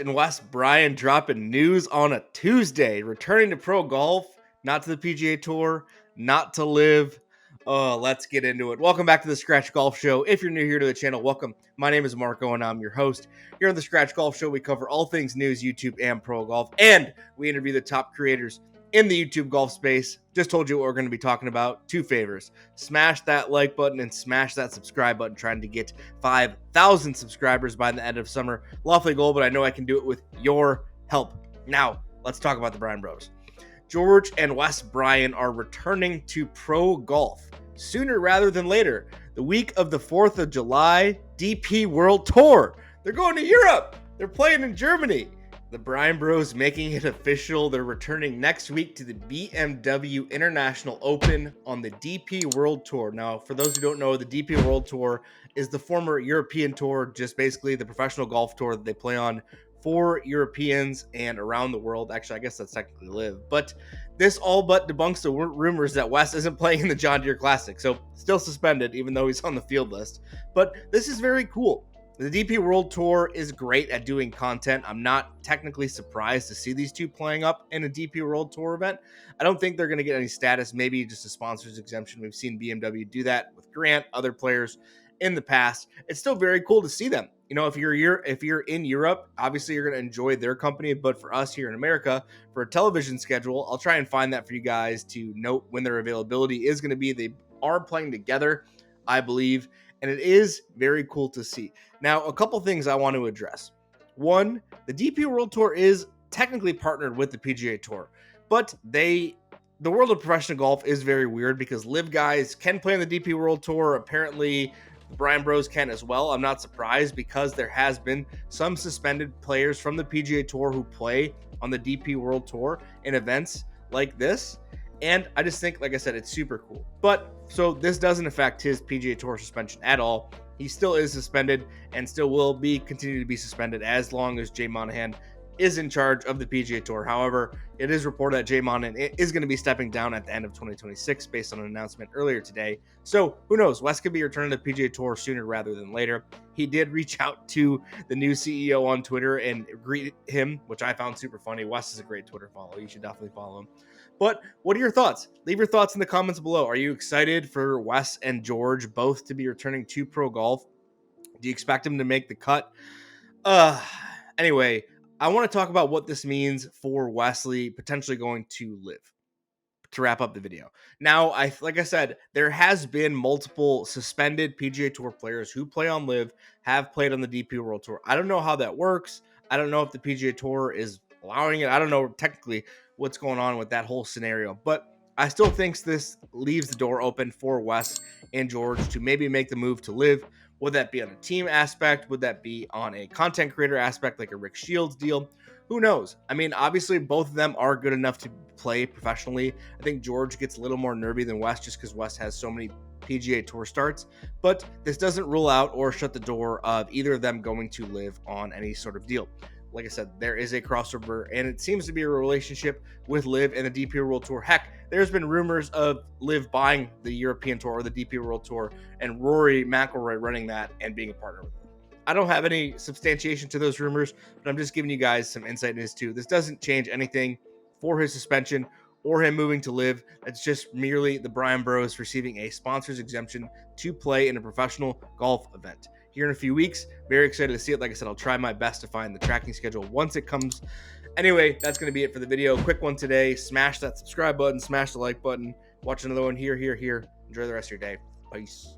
and Wes Bryan dropping news on a Tuesday, returning to pro golf, not to the PGA Tour, not to live. Let's get into it. Welcome back to the Scratch Golf Show. If you're new here to the channel, welcome. My name is Marco, and I'm your host. Here on the Scratch Golf Show, we cover all things news, YouTube, and pro golf, and we interview the top creators in the YouTube golf space. Just told you what we're going to be talking about. Two favors. Smash that like button and smash that subscribe button, trying to get 5,000 subscribers by the end of summer. Lofty goal, but I know I can do it with your help. Now, let's talk about the Bryan Bros. George and Wes Bryan are returning to pro golf sooner rather than later. The week of the 4th of July, DP World Tour. They're going to Europe. They're playing in Germany. The Bryan Bros making it official. They're returning next week to the BMW International Open on the DP World Tour. Now, for those who don't know, the DP World Tour is the former European Tour, just basically the professional golf tour that they play on for Europeans and around the world. Actually, I guess that's technically live. But this all but debunks the rumors that Wes isn't playing in the John Deere Classic. So still suspended, even though he's on the field list. But this is very cool. The DP World Tour is great at doing content. I'm not technically surprised to see these two playing up in a DP World Tour event. I don't think they're going to get any status, maybe just a sponsor's exemption. We've seen BMW do that with Grant, other players in the past. It's still very cool to see them. You know, if you're in Europe, obviously you're going to enjoy their company. But for us here in America, for a television schedule, I'll try and find that for you guys to note when their availability is going to be. They are playing together, I believe. And it is very cool to see. Now, a couple things I want to address. One, the DP World Tour is technically partnered with the PGA Tour, but the world of professional golf is very weird because live guys can play on the DP World Tour. Apparently, the Bryan Bros can as well. I'm not surprised because there has been some suspended players from the PGA Tour who play on the DP World Tour in events like this. And I just think, like I said, it's super cool. But so this doesn't affect his PGA Tour suspension at all. He still is suspended and still will be continue to be suspended as long as Jay Monahan is in charge of the PGA Tour. However, it is reported that Jay Monahan is going to be stepping down at the end of 2026 based on an announcement earlier today. So who knows? Wes could be returning to the PGA Tour sooner rather than later. He did reach out to the new CEO on Twitter and greet him, which I found super funny. Wes is a great Twitter follow. You should definitely follow him. But what are your thoughts? Leave your thoughts in the comments below. Are you excited for Wes and George both to be returning to pro golf? Do you expect them to make the cut? Anyway, I want to talk about what this means for Wesley potentially going to live to wrap up the video. Now, like I said, there has been multiple suspended PGA Tour players who play on live, have played on the DP World Tour. I don't know how that works. I don't know if the PGA Tour is allowing it. I don't know technically what's going on with that whole scenario, but I still think this leaves the door open for Wes and George to maybe make the move to live. Would that be on a team aspect? Would that be on a content creator aspect like a Rick Shields deal? Who knows? I mean, obviously both of them are good enough to play professionally. I think George gets a little more nervy than Wes just because Wes has so many PGA Tour starts, but this doesn't rule out or shut the door of either of them going to live on any sort of deal. Like I said, there is a crossover, and it seems to be a relationship with Liv and the DP World Tour. Heck, there's been rumors of Liv buying the European Tour or the DP World Tour, and Rory McIlroy running that and being a partner with them. I don't have any substantiation to those rumors, but I'm just giving you guys some insight into this too. This doesn't change anything for his suspension or him moving to live. It's just merely the Bryan Bros receiving a sponsor's exemption to play in a professional golf event. Here in a few weeks, very excited to see it. Like I said, I'll try my best to find the tracking schedule once it comes. Anyway, that's going to be it for the video. Quick one today. Smash that subscribe button, smash the like button. Watch another one here. Enjoy the rest of your day. Peace.